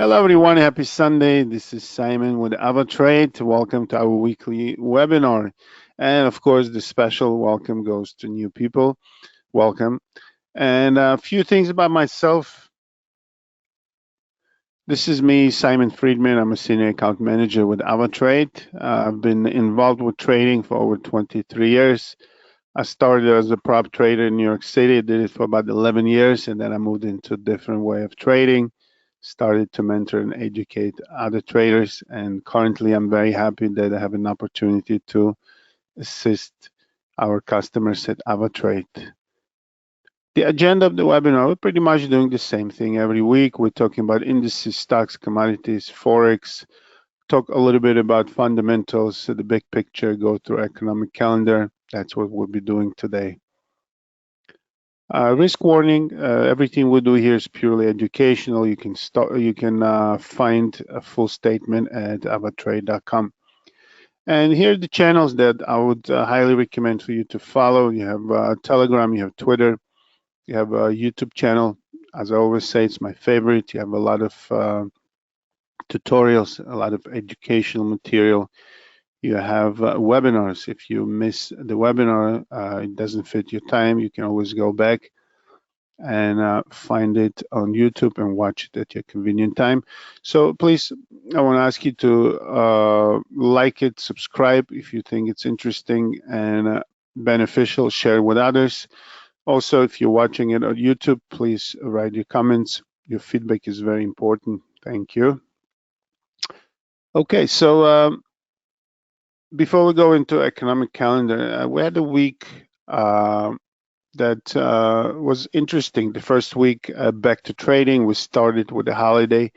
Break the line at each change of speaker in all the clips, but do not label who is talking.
Hello, everyone. Happy Sunday. This is Simon with AvaTrade. Welcome to our weekly webinar. And of course, the special welcome goes to new people. Welcome. And a few things about myself. This is me, Simon Friedman. I'm a senior account manager with AvaTrade. I've been involved with trading for over 23 years. I started as a prop trader in New York City. I did it for about 11 years, and then I moved into a different way of trading, started to mentor and educate other traders. And currently, I'm very happy that I have an opportunity to assist our customers at AvaTrade. The agenda of the webinar, we're pretty much doing the same thing every week. We're talking about indices, stocks, commodities, Forex, talk a little bit about fundamentals, so the big picture, go through economic calendar. That's what we'll be doing today. Risk warning, everything we do here is purely educational. You can find a full statement at avatrade.com. And here are the channels that I would highly recommend for you to follow. You have Telegram, you have Twitter, you have a YouTube channel. As I always say, it's my favorite. You have a lot of tutorials, a lot of educational material. You have webinars. If you miss the webinar, it doesn't fit your time, you can always go back and find it on YouTube and watch it at your convenient time. So please, I want to ask you to like it, subscribe if you think it's interesting and beneficial, share with others. Also, if you're watching it on YouTube, please write your comments. Your feedback is very important. Thank you. Okay, so before we go into economic calendar, we had a week that was interesting. The first week back to trading, we started with a holiday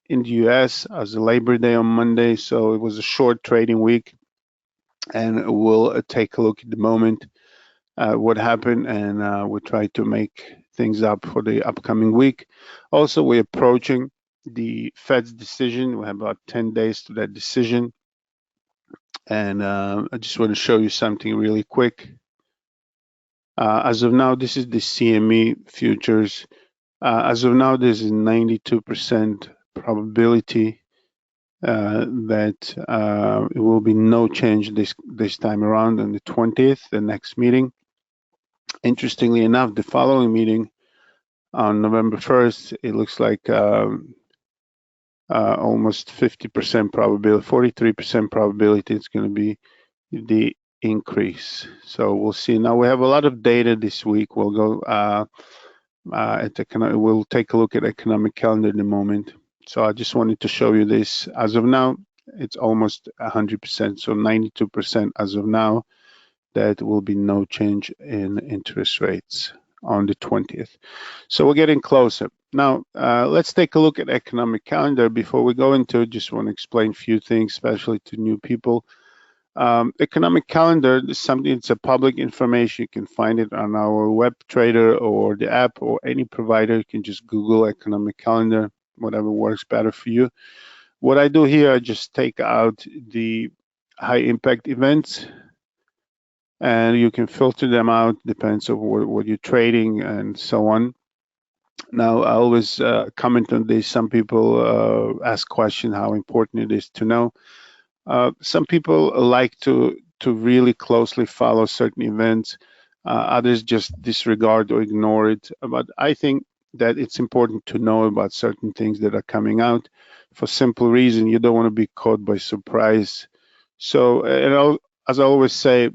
in the US as a Labor Day on Monday, so it was a short trading week. And we'll take a look at the moment what happened, and we'll try to make things up for the upcoming week. Also, we're approaching the Fed's decision. We have about 10 days to that decision. And I just want to show you something really quick. As of now, this is the CME futures. As of now, there's a 92% probability that it will be no change this time around on the 20th, the next meeting. Interestingly enough, the following meeting on November 1st, it looks like almost 50% probability, 43% probability it's going to be the increase. So we'll see. Now we have a lot of data this week. We'll go we'll take a look at economic calendar in a moment. So I just wanted to show you this. As of now, it's almost 100%, so 92% as of now, that will be no change in interest rates on the 20th. So we're getting closer. Now, let's take a look at economic calendar. Before we go into it, just want to explain a few things, especially to new people. Economic calendar is something, it's a public information. You can find it on our web trader or the app or any provider. You can just Google economic calendar, whatever works better for you. What I do here, I just take out the high impact events and you can filter them out, depends on what you're trading and so on. Now, I always comment on this. Some people ask questions how important it is to know. Some people like to really closely follow certain events. Others just disregard or ignore it. But I think that it's important to know about certain things that are coming out for simple reason. You don't want to be caught by surprise. So, as I always say,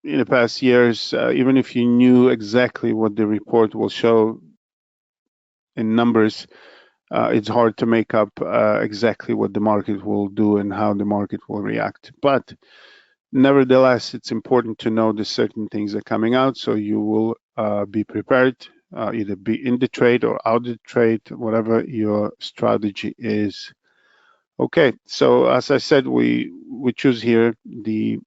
in the past years, even if you knew exactly what the report will show in numbers, it's hard to make up exactly what the market will do and how the market will react. But nevertheless, it's important to know that certain things are coming out, so you will be prepared, either be in the trade or out of the trade, whatever your strategy is. Okay, so as I said, we choose here the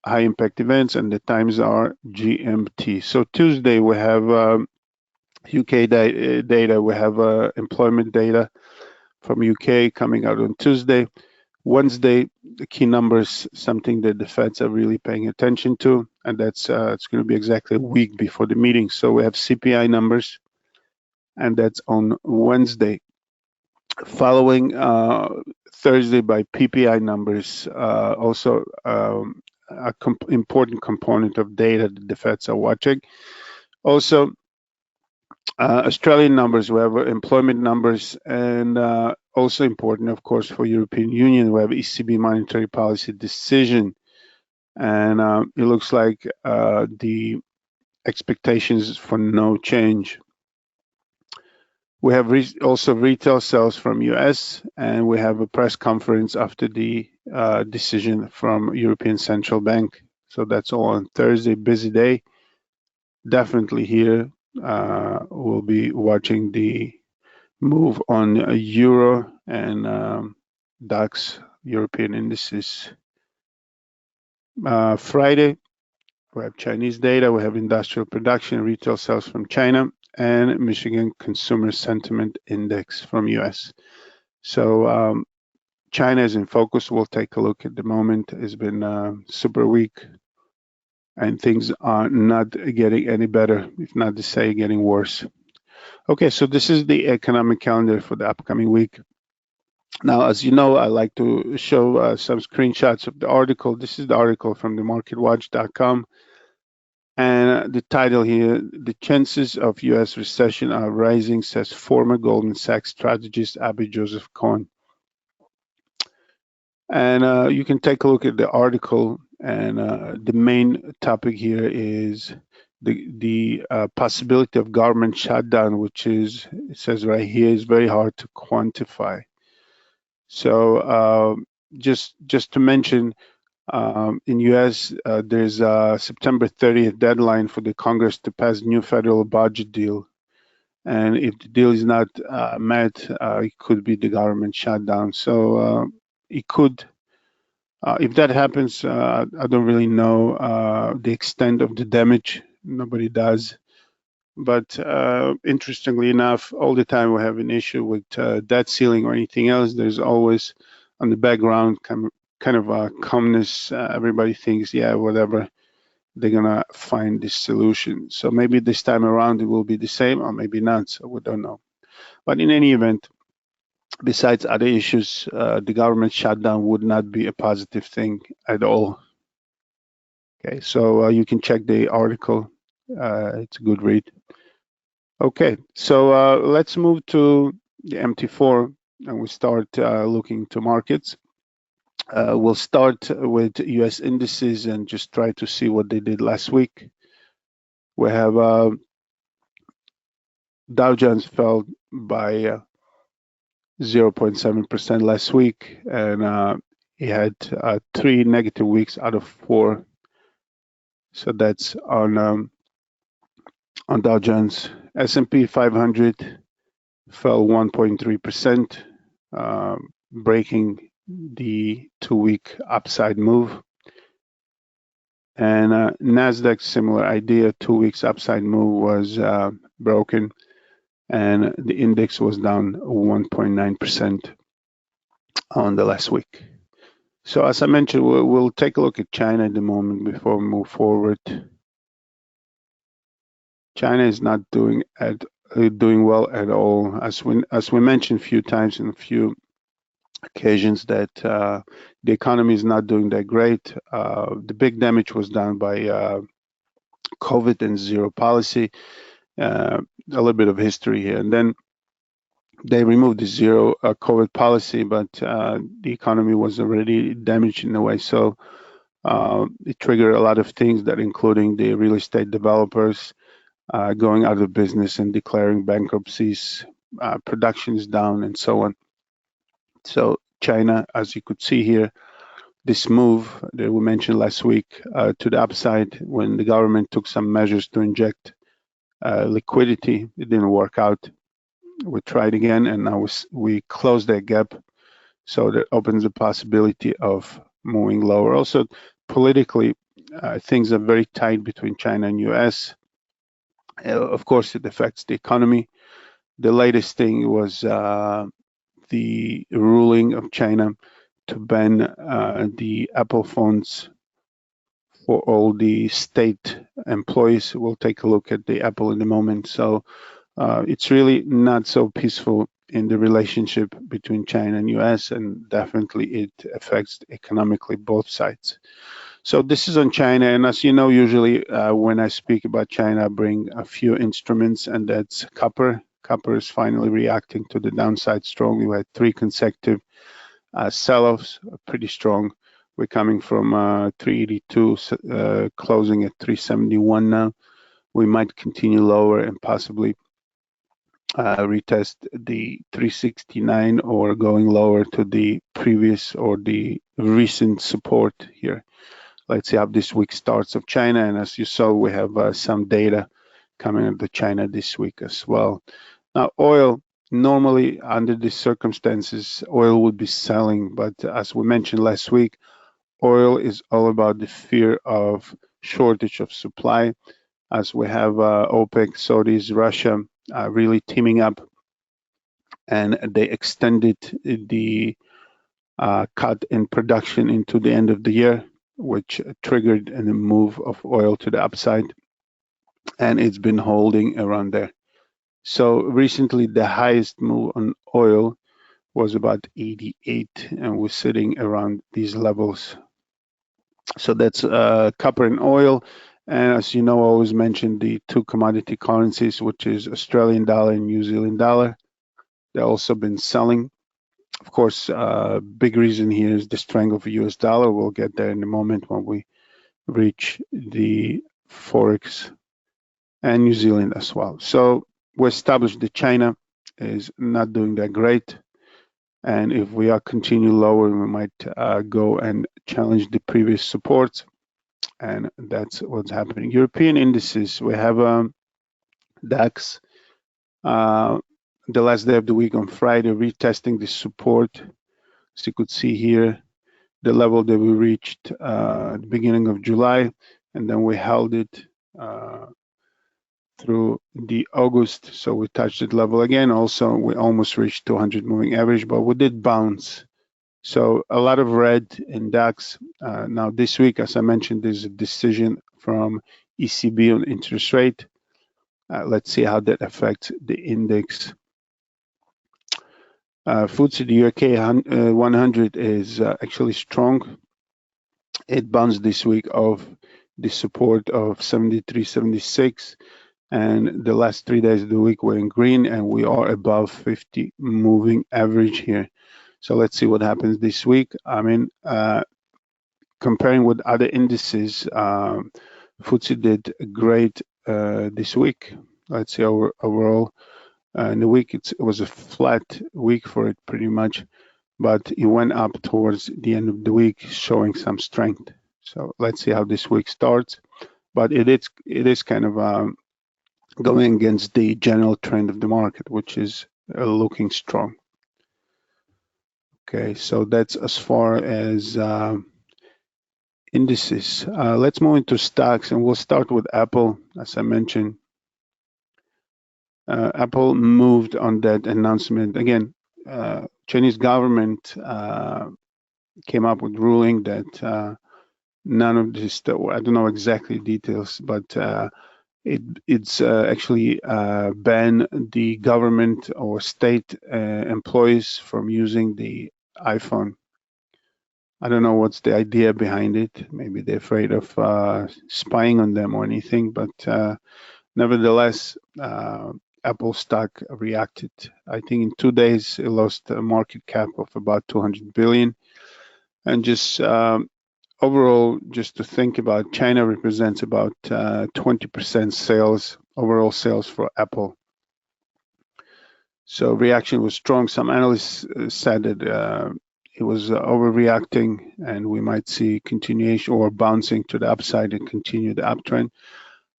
high impact events, and the times are GMT. So Tuesday we have UK data. We have employment data from UK coming out on Tuesday. Wednesday, the key numbers, something that the Feds are really paying attention to, and that's it's going to be exactly a week before the meeting. So we have CPI numbers. and that's on Wednesday. Following Thursday by PPI numbers, also important component of data that the Feds are watching. Also, Australian numbers, we have employment numbers, and also important, of course, for European Union, we have ECB monetary policy decision. And it looks like the expectations for no change. We have also retail sales from US, and we have a press conference after the decision from European Central Bank. So that's all on Thursday, busy day. Definitely here, we'll be watching the move on Euro and DAX, European indices. Friday, we have Chinese data, we have industrial production, retail sales from China, and Michigan Consumer Sentiment Index from US. So China is in focus. We'll take a look at the moment. It's been super weak, and things are not getting any better, if not to say getting worse. Okay, so this is the economic calendar for the upcoming week. Now, as you know, I like to show some screenshots of the article. This is the article from the marketwatch.com. And the title here, the chances of US recession are rising, says former Goldman Sachs strategist Abby Joseph Cohen. And you can take a look at the article, and the main topic here is the possibility of government shutdown, which is, it says right here, is very hard to quantify. So just to mention, in US, there's a September 30th deadline for the Congress to pass new federal budget deal. And if the deal is not met, it could be the government shutdown. So it could, if that happens, I don't really know the extent of the damage. Nobody does. But interestingly enough, all the time we have an issue with debt ceiling or anything else, there's always on the background kind of a calmness. Everybody thinks, yeah, whatever, they're gonna find this solution. So maybe this time around it will be the same, or maybe not. So we don't know. But in any event, besides other issues, the government shutdown would not be a positive thing at all. Okay, so you can check the article. It's a good read. Okay, so let's move to the MT4 and we start looking to markets. We'll start with US indices and just try to see what they did last week. We have Dow Jones fell by 0.7% last week, and it had 3 negative weeks out of 4. So that's on Dow Jones. S&P 500 fell 1.3%, breaking the 2-week upside move. And Nasdaq, similar idea, 2 weeks upside move was broken, and the index was down 1.9% on the last week. So as I mentioned, we'll take a look at China at the moment before we move forward. China is not doing well at all. As we mentioned a few times in a few occasions, that the economy is not doing that great. The big damage was done by COVID and zero policy. A little bit of history here, and then they removed the zero COVID policy, but the economy was already damaged in a way. So it triggered a lot of things, that including the real estate developers going out of business and declaring bankruptcies, production is down, and so on. So China, as you could see here, this move that we mentioned last week to the upside, when the government took some measures to inject liquidity, it didn't work out. We tried again, and now we closed that gap. So that opens the possibility of moving lower. Also, politically, things are very tight between China and US. Of course, it affects the economy. The latest thing was the ruling of China to ban the Apple phones for all the state employees. We'll take a look at the Apple in a moment. So It's really not so peaceful in the relationship between China and US, and definitely it affects economically both sides. So this is on China, and as you know, usually when I speak about China, I bring a few instruments, and that's copper. Copper is finally reacting to the downside strongly. We had 3 consecutive sell-offs, pretty strong. We're coming from 382, closing at 371 now. We might continue lower and possibly retest the 369 or going lower to the previous or the recent support here. Let's see how this week starts of China. And as you saw, we have some data coming out of China this week as well. Now, oil, normally under these circumstances, oil would be selling. But as we mentioned last week, oil is all about the fear of shortage of supply, as we have OPEC, Saudis, Russia really teaming up, and they extended the cut in production into the end of the year, which triggered a move of oil to the upside, and it's been holding around there. So recently, the highest move on oil was about 88, and we're sitting around these levels. So that's copper and oil. And as you know, I always mention the 2 commodity currencies, which is Australian dollar and New Zealand dollar. They've also been selling. Of course, big reason here is the strength of the US dollar. We'll get there in a moment when we reach the Forex and New Zealand as well. So we established that China is not doing that great. And if we are continue lower, we might go and challenge the previous supports. And that's what's happening. European indices, we have DAX, the last day of the week on Friday, retesting the support. As you could see here, the level that we reached at the beginning of July, and then we held it through the August. So we touched that level again. Also, we almost reached 200 moving average, but we did bounce. So a lot of red in DAX. Now this week, as I mentioned, there's a decision from ECB on interest rate. Let's see how that affects the index. FTSE, the UK 100 is actually strong. It bounced this week off the support of 73, 76, and the last 3 days of the week were in green, and we are above 50 moving average here. So let's see what happens this week. I mean, comparing with other indices, FTSE did great this week. Let's see overall. In the week, it was a flat week for it pretty much, but it went up towards the end of the week, showing some strength. So let's see how this week starts. But it is kind of going against the general trend of the market, which is looking strong. Okay, so that's as far as indices. Let's move into stocks, and we'll start with Apple, as I mentioned. Apple moved on that announcement. Again, Chinese government came up with ruling that none of this, I don't know exactly details, but it's actually ban the government or state employees from using the iPhone. I don't know what's the idea behind it. Maybe they're afraid of spying on them or anything, but nevertheless, Apple stock reacted. I think in 2 days, it lost a market cap of about 200 billion. And just overall, just to think about, China represents about 20% sales, overall sales for Apple. So reaction was strong. Some analysts said that it was overreacting, and we might see continuation or bouncing to the upside and continue the uptrend.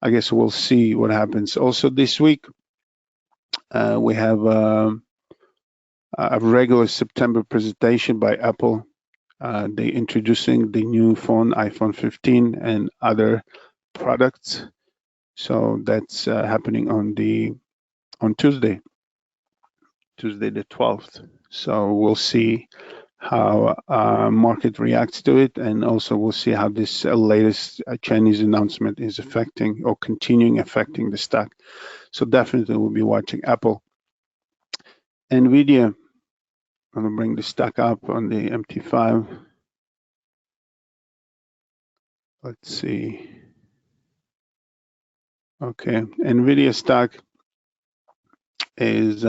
I guess we'll see what happens. Also this week, we have a regular September presentation by Apple. They introducing the new phone, iPhone 15, and other products. So that's happening on Tuesday the 12th. So we'll see how market reacts to it, and also we'll see how this latest Chinese announcement is affecting or continuing affecting the stock. So definitely we'll be watching Apple. NVIDIA, I'm gonna bring the stock up on the MT5. Let's see. Okay, NVIDIA stock is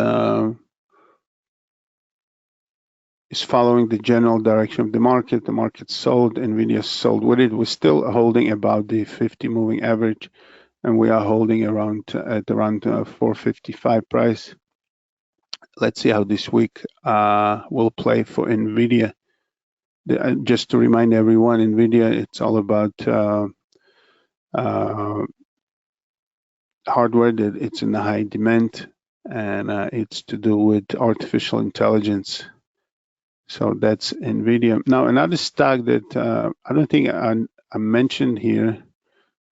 following the general direction of the market. The market sold, NVIDIA sold with it. We're still holding about the 50 moving average, and we are holding around at around 455 price. Let's see how this week will play for NVIDIA. Just to remind everyone, NVIDIA, it's all about hardware that it's in high demand, and it's to do with artificial intelligence. So that's NVIDIA. Now, another stock that I don't think I mentioned here,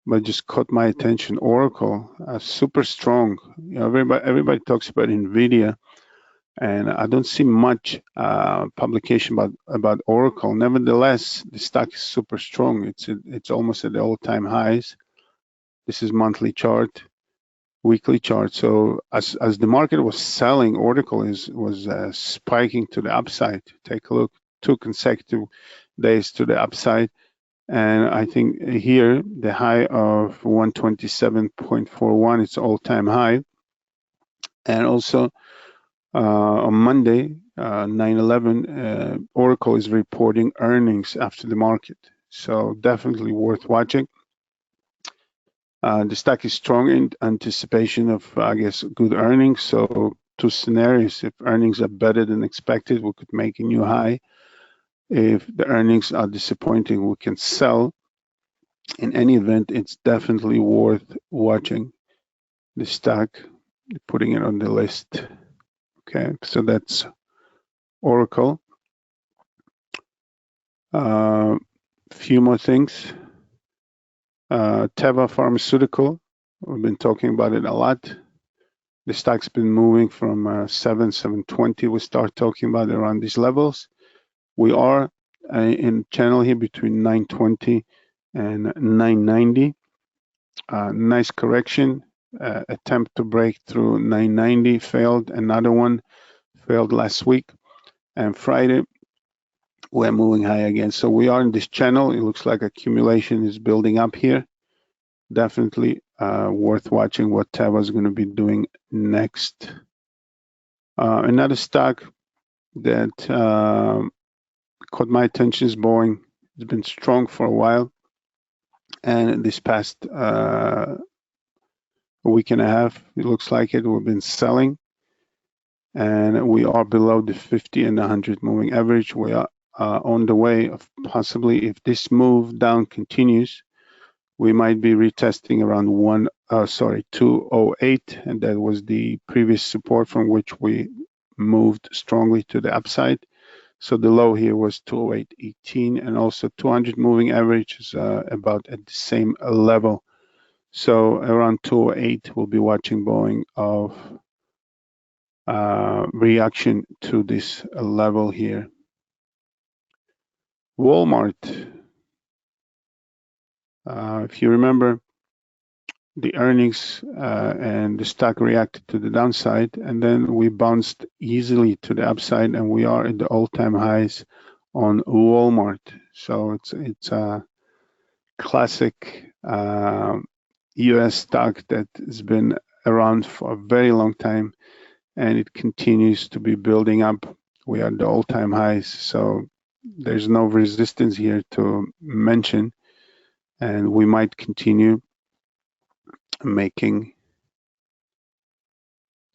but just caught my attention, Oracle, super strong. You know, everybody talks about NVIDIA, and I don't see much publication about Oracle. Nevertheless, the stock is super strong. It's almost at the all-time highs. This is monthly chart, weekly chart. So as the market was selling, Oracle was spiking to the upside. Take a look, 2 consecutive days to the upside. And I think here the high of 127.41, it's all-time high. And also on Monday, 9/11, Oracle is reporting earnings after the market. So definitely worth watching. The stock is strong in anticipation of, I guess, good earnings. So 2 scenarios. If earnings are better than expected, we could make a new high. If the earnings are disappointing, we can sell. In any event, it's definitely worth watching the stock, putting it on the list. Okay, so that's Oracle. Few more things. Teva Pharmaceutical, we've been talking about it a lot. The stock's been moving from 720. We start talking about it around these levels. We are in channel here between 920 and 990. Nice correction. Attempt to break through 990 failed. Another one failed last week. And Friday, we're moving high again. So we are in this channel. It looks like accumulation is building up here. Definitely worth watching what Teva is going to be doing next. Another stock that caught my attention is Boeing. It's been strong for a while, and this past a week and a half, it looks like it. We've been selling, and we are below the 50 and 100 moving average. We are on the way of possibly, if this move down continues, we might be retesting around 208, and that was the previous support from which we moved strongly to the upside. So the low here was 208.18, and also 200 moving average is about at the same level. So around 208, we'll be watching Boeing of reaction to this level here. Walmart. If you remember, the earnings and the stock reacted to the downside, and then we bounced easily to the upside, and we are at the all-time highs on Walmart. So it's a classic US stock that has been around for a very long time, and it continues to be building up. We are at the all-time highs, so there's no resistance here to mention, and we might continue making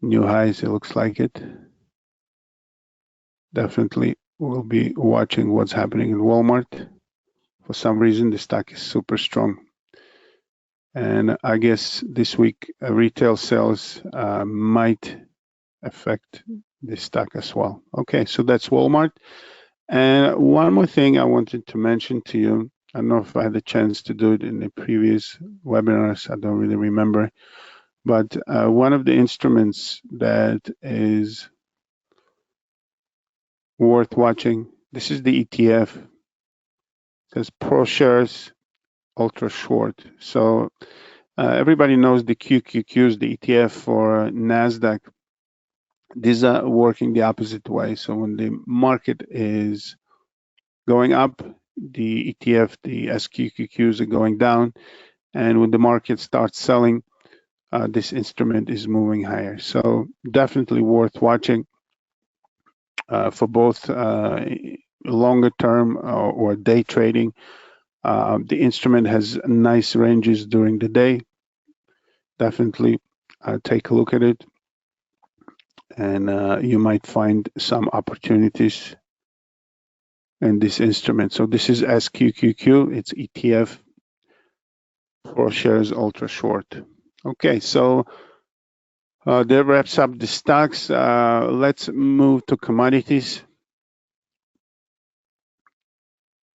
new highs. It looks like it. Definitely we'll be watching what's happening in Walmart. For some reason, the stock is super strong. And I guess this week, retail sales might affect the stock as well. Okay, so that's Walmart. And one more thing I wanted to mention to you, I don't know if I had a chance to do it in the previous webinars, I don't really remember, but one of the instruments that is worth watching This is the ETF. It says Pro Shares Ultra Short. So everybody knows the QQQs, the ETF for NASDAQ. These are working the opposite way. So when the market is going up, the ETF, the SQQQs are going down. And when the market starts selling, this instrument is moving higher. So definitely worth watching for both longer term or day trading. The instrument has nice ranges during the day. Definitely take a look at it, and you might find some opportunities in this instrument. So this is SQQQ. It's ETF for shares ultra short. Okay, so that wraps up the stocks. Let's move to commodities.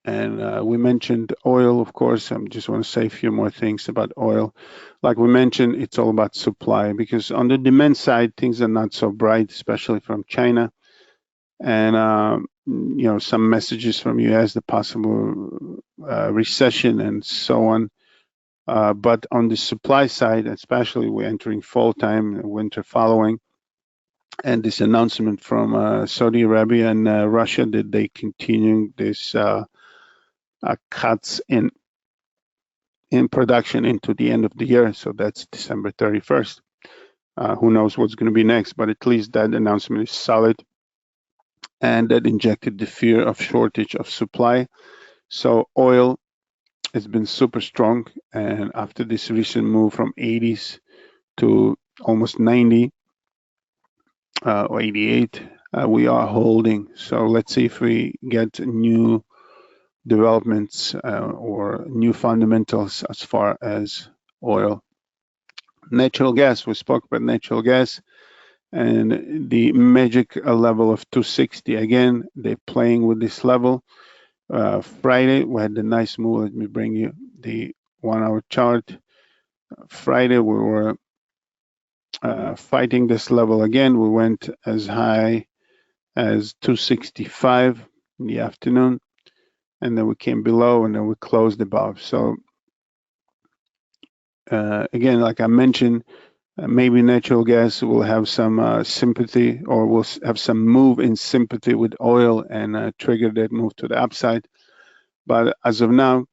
And we mentioned oil, of course. I just want to say a few more things about oil. Like we mentioned, it's all about supply, because on the demand side, things are not so bright, especially from China. And, some messages from US, the possible recession and so on. But on the supply side, especially we're entering fall time, winter following, and this announcement from Saudi Arabia and Russia that they continue this cuts in production into the end of the year. So that's December 31st. Who knows what's going to be next, but at least that announcement is solid, and that injected the fear of shortage of supply. So oil has been super strong, and after this recent move from 80s to almost 90 or 88, we are holding. So let's see if we get new developments or new fundamentals as far as oil. Natural gas, we spoke about natural gas and the magic level of 260. Again, they're playing with this level. Friday, we had the nice move. Let me bring you the 1 hour chart. Friday, we were fighting this level again. We went as high as 265 in the afternoon, and then we came below, and then we closed above. So again, like I mentioned, maybe natural gas will have some sympathy, or will have some move in sympathy with oil and trigger that move to the upside. But as of now,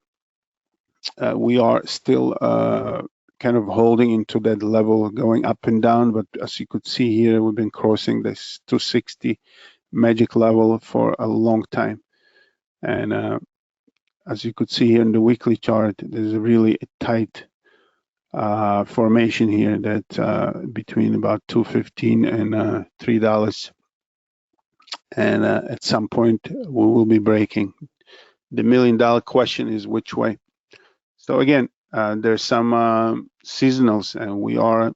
we are still kind of holding into that level, going up and down. But as you could see here, we've been crossing this 260 magic level for a long time. And as you could see here in the weekly chart, there's a really tight formation here that between about $2.15 and $3. And at some point, we will be breaking. The $1 million question is which way. So again, there's some seasonals, and we are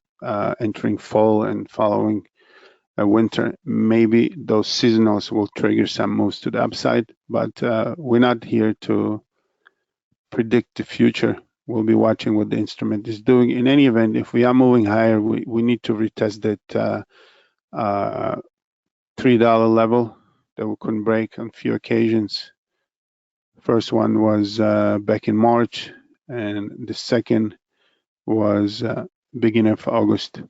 entering fall and following winter. Maybe those seasonals will trigger some moves to the upside, but we're not here to predict the future. We'll be watching what the instrument is doing. In any event, if we are moving higher, we need to retest that $3 level that we couldn't break on a few occasions. First one was back in March, and the second was beginning of August.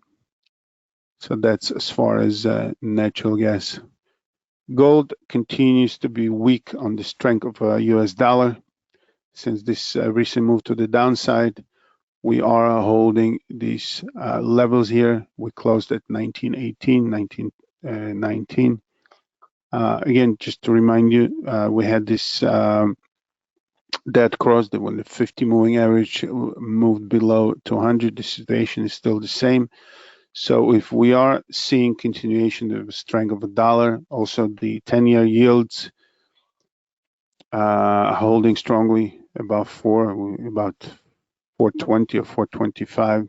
So that's as far as natural gas. Gold continues to be weak on the strength of US dollar. Since this recent move to the downside, we are holding these levels here. We closed at 1918, 1919. Again, just to remind you, we had this dead cross that when the 50 moving average moved below 200, the situation is still the same. So if we are seeing continuation of the strength of the dollar, also the 10-year yields holding strongly above about 420 or 425.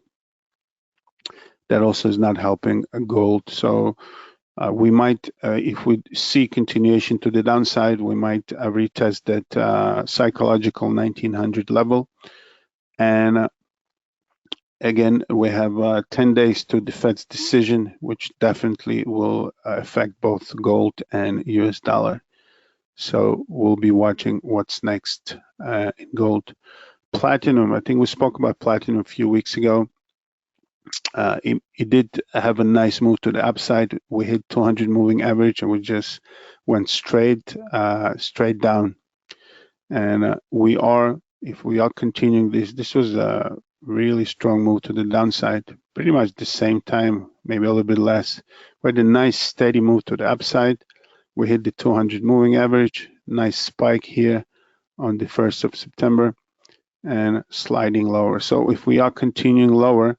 That also is not helping gold. So we might, if we see continuation to the downside, we might retest that psychological 1900 level. And again, we have 10 days to the Fed's decision, which definitely will affect both gold and US dollar. So we'll be watching what's next in gold. Platinum, I think we spoke about platinum a few weeks ago. It did have a nice move to the upside. We hit 200 moving average and we just went straight down. And if we are continuing this was a really strong move to the downside, pretty much the same time, maybe a little bit less. We had a nice steady move to the upside. We hit the 200 moving average, nice spike here on the 1st of September and sliding lower. So if we are continuing lower,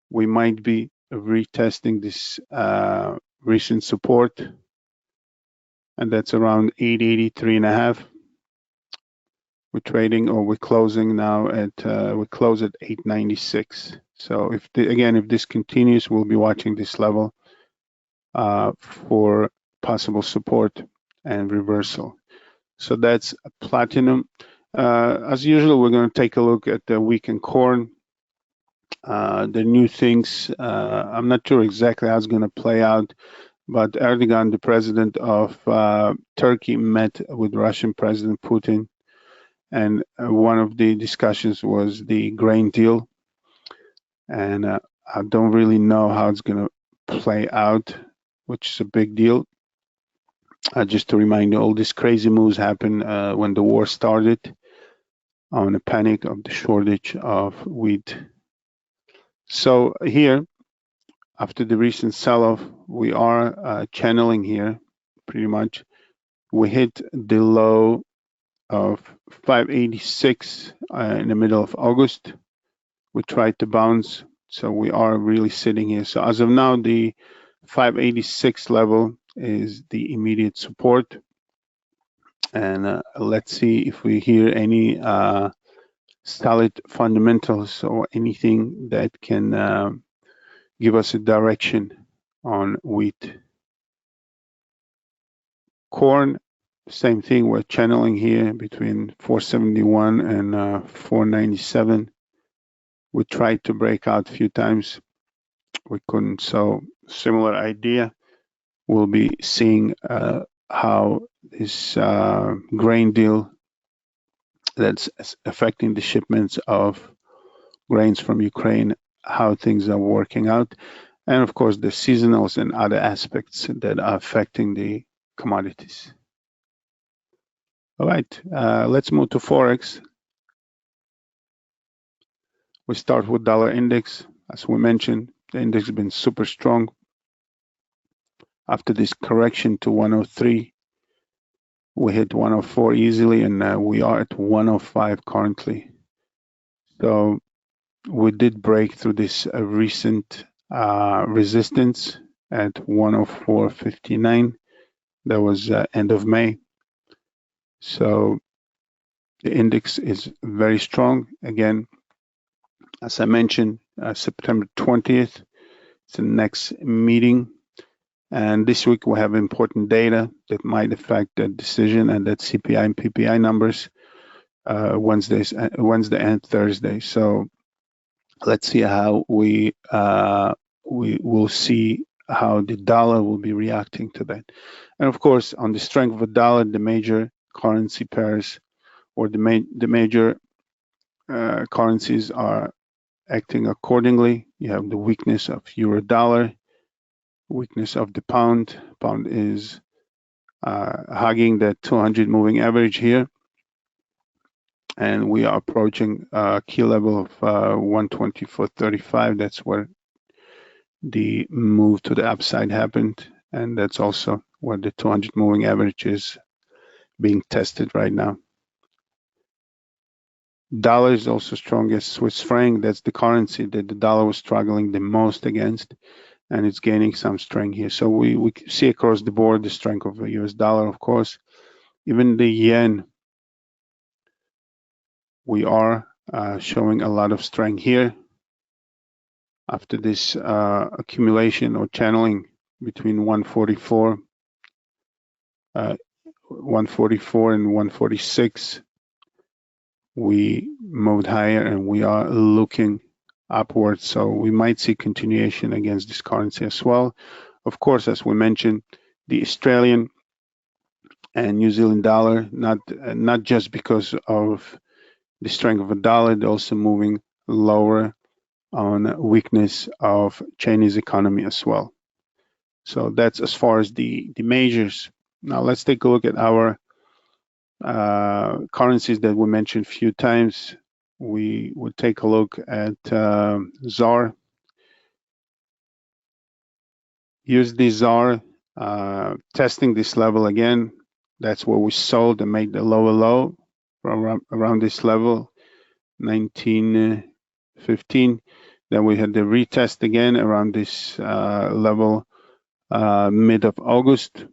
we might be retesting this recent support, and that's around 883.5. We're trading, or we're closing now at we close at 896. So if this continues, we'll be watching this level for possible support and reversal. So that's platinum. As usual, we're going to take a look at the weekend corn. The new things, I'm not sure exactly how it's going to play out, but Erdogan, the president of Turkey, met with Russian President Putin, and one of the discussions was the grain deal. And I don't really know how it's going to play out, which is a big deal. Just to remind you, all these crazy moves happened when the war started on a panic of the shortage of wheat. So here, after the recent sell-off, we are channeling here pretty much. We hit the low of 586 in the middle of August. We tried to bounce, so we are really sitting here. So as of now, the 586 level is the immediate support. And let's see if we hear any solid fundamentals or anything that can give us a direction on wheat. Corn, same thing, we're channeling here between 471 and 497. We tried to break out a few times. We couldn't, so similar idea. We'll be seeing how this grain deal that's affecting the shipments of grains from Ukraine, how things are working out. And of course, the seasonals and other aspects that are affecting the commodities. All right, let's move to Forex. We start with dollar index. As we mentioned, the index has been super strong. After this correction to 103, we hit 104 easily, and we are at 105 currently. So we did break through this recent resistance at 104.59. That was end of May. So the index is very strong. Again, as I mentioned, September 20th, it's the next meeting. And this week we have important data that might affect that decision, and that CPI and PPI numbers Wednesday and Thursday. So let's see how we will see how the dollar will be reacting to that. And of course, on the strength of the dollar, the major currency pairs or the major currencies are acting accordingly. You have the weakness of euro dollar, weakness of the pound. Pound is hugging that 200 moving average here, and we are approaching a key level of 124.35. That's where the move to the upside happened, and that's also where the 200 moving average is being tested right now. Dollar is also strong as Swiss franc. That's the currency that the dollar was struggling the most against, and it's gaining some strength here. So we see across the board the strength of the US dollar, of course. Even the yen, we are showing a lot of strength here after this accumulation or channeling between 144 and 146. We moved higher and we are looking upwards, so we might see continuation against this currency as well. Of course, as we mentioned, the Australian and New Zealand dollar, not just because of the strength of the dollar, they're also moving lower on weakness of Chinese economy as well. So that's as far as the majors. Now let's take a look at our currencies that we mentioned a few times. We would take a look at ZAR, USD ZAR, testing this level again. That's where we sold and made the lower low around this level, 1915. Then we had the retest again around this level mid of August.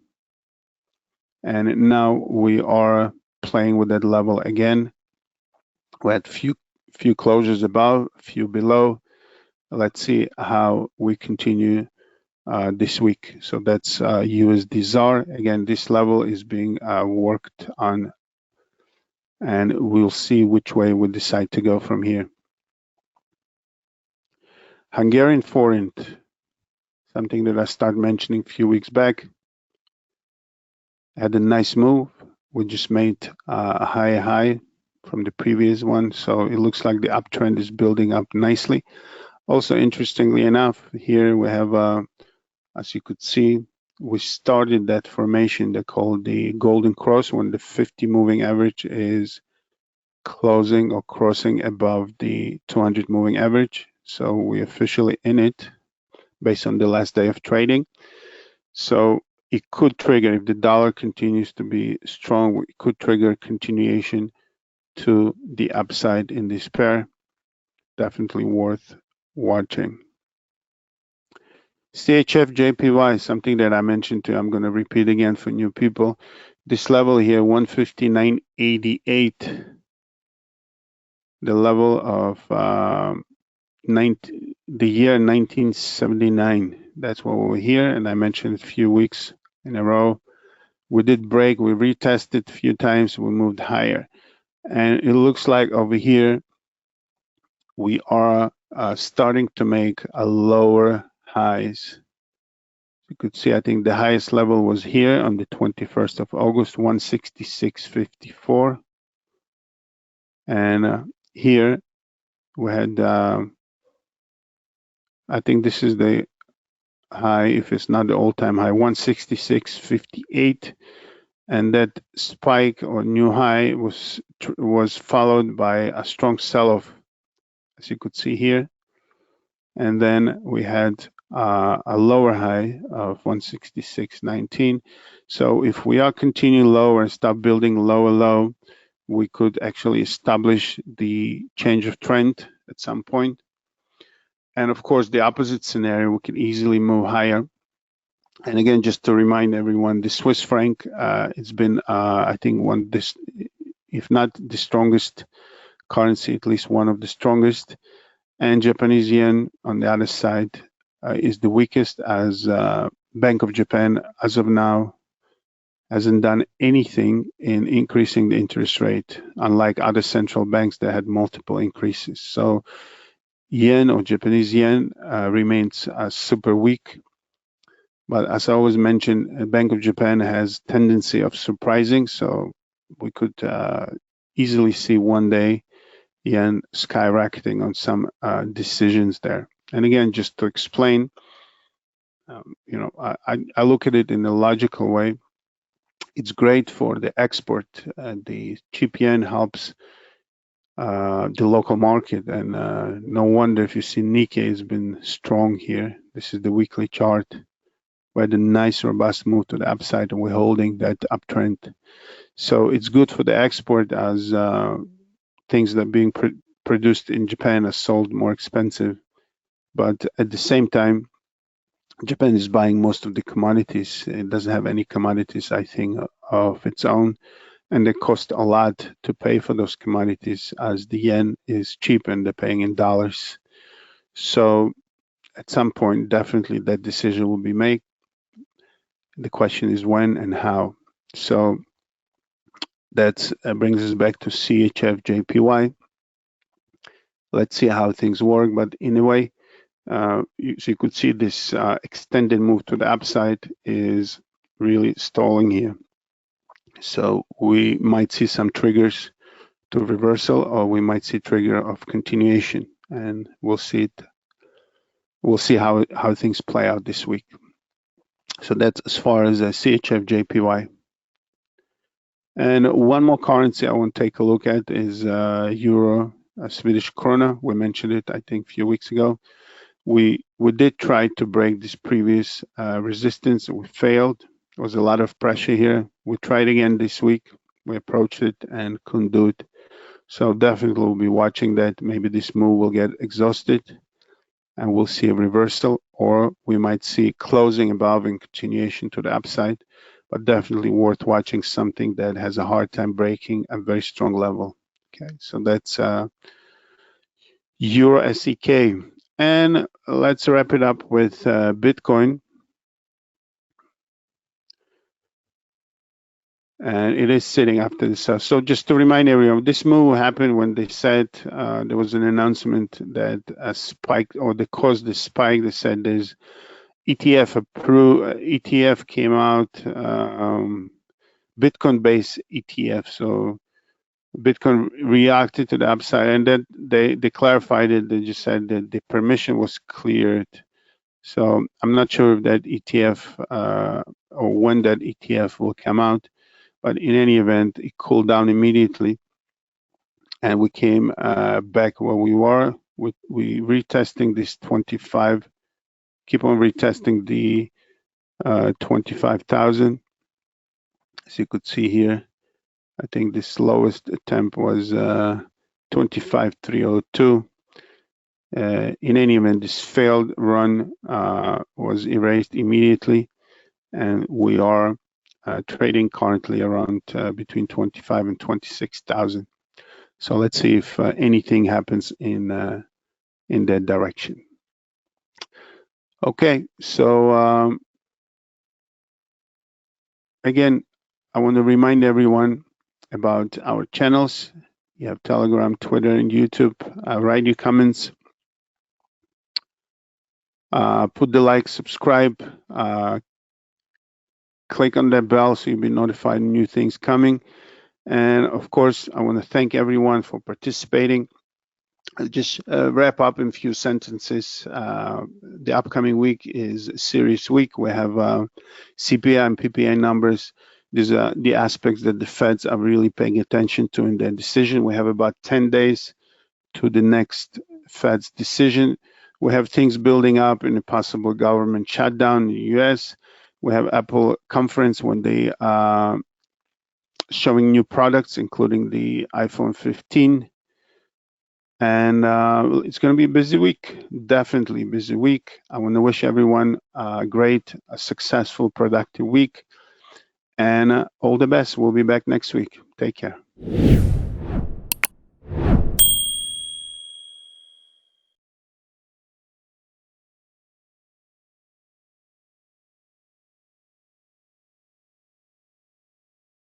And now we are playing with that level again. We had few closures above, few below. Let's see how we continue this week. So that's USD ZAR. Again, this level is being worked on, and we'll see which way we decide to go from here. Hungarian forint, something that I started mentioning a few weeks back, had a nice move. We just made a higher high from the previous one, so it looks like the uptrend is building up nicely. Also, interestingly enough, here we have, as you could see, we started that formation they call the golden cross when the 50 moving average is closing or crossing above the 200 moving average. So we're officially in it based on the last day of trading. So it could trigger, if the dollar continues to be strong, it could trigger continuation to the upside in this pair. Definitely worth watching. CHF JPY, something that I mentioned to, I'm going to repeat again for new people. This level here, 159.88, the level of the year 1979. That's what we're here, and I mentioned a few weeks in a row. We did break, we retested a few times, we moved higher. And it looks like over here, we are starting to make a lower highs. You could see, I think the highest level was here on the 21st of August, 166.54. And here we had, I think this is the high, if it's not the all-time high, 166.58. And that spike or new high was followed by a strong sell-off, as you could see here. And then we had a lower high of 166.19. So if we are continuing lower and start building lower low, we could actually establish the change of trend at some point. And of course, the opposite scenario, we can easily move higher. And again, just to remind everyone, the Swiss franc, it's been, I think, if not the strongest currency, at least one of the strongest. And Japanese yen on the other side is the weakest, as Bank of Japan, as of now, hasn't done anything in increasing the interest rate, unlike other central banks that had multiple increases. So yen or Japanese yen remains super weak. But as I always mention, Bank of Japan has tendency of surprising, so we could easily see one day yen skyrocketing on some decisions there. And again, just to explain, I look at it in a logical way. It's great for the export. The cheap yen helps the local market, and no wonder if you see Nikkei has been strong here. This is the weekly chart. We had a nice robust move to the upside, and we're holding that uptrend. So it's good for the export, as things that are being produced in Japan are sold more expensive. But at the same time, Japan is buying most of the commodities. It doesn't have any commodities, I think, of its own. And they cost a lot to pay for those commodities, as the yen is cheap and they're paying in dollars. So at some point, definitely that decision will be made. The question is when and how. So that brings us back to CHF JPY. Let's see how things work. But in a way, so you could see this extended move to the upside is really stalling here. So we might see some triggers to reversal, or we might see trigger of continuation, and we'll see it. We'll see how things play out this week. So that's as far as CHF JPY. And one more currency I want to take a look at is Euro, Swedish krona. We mentioned it, I think, a few weeks ago. We did try to break this previous resistance. We failed. There was a lot of pressure here. We tried again this week. We approached it and couldn't do it. So definitely we'll be watching that. Maybe this move will get exhausted and we'll see a reversal, or we might see closing above and continuation to the upside, but definitely worth watching something that has a hard time breaking a very strong level. Okay, so that's Euro SEK. And let's wrap it up with Bitcoin. And it is sitting after this. So just to remind everyone, this move happened when they said there was an announcement that a spike, or they caused the spike. They said there's ETF came out, Bitcoin-based ETF. So Bitcoin reacted to the upside, and then they clarified it. They just said that the permission was cleared. So I'm not sure if that ETF or when that ETF will come out. But in any event, it cooled down immediately, and we came back where we were. We retesting this 25, keep on retesting the 25,000. As you could see here, I think this lowest attempt was 25,302. In any event, this failed run was erased immediately, and we are trading currently around between 25 and 26,000. So let's see if anything happens in that direction. Okay, so again, I want to remind everyone about our channels. You have Telegram, Twitter, and YouTube. Write your comments. Put the like, subscribe. Click on that bell so you'll be notified new things coming. And of course, I want to thank everyone for participating. I'll just wrap up in a few sentences. The upcoming week is a serious week. We have CPI and PPI numbers. These are the aspects that the Feds are really paying attention to in their decision. We have about 10 days to the next Fed's decision. We have things building up in a possible government shutdown in the US. We have Apple conference when they are showing new products, including the iPhone 15. And it's going to be a busy week, definitely a busy week. I want to wish everyone a great, successful, productive week. And all the best. We'll be back next week. Take care.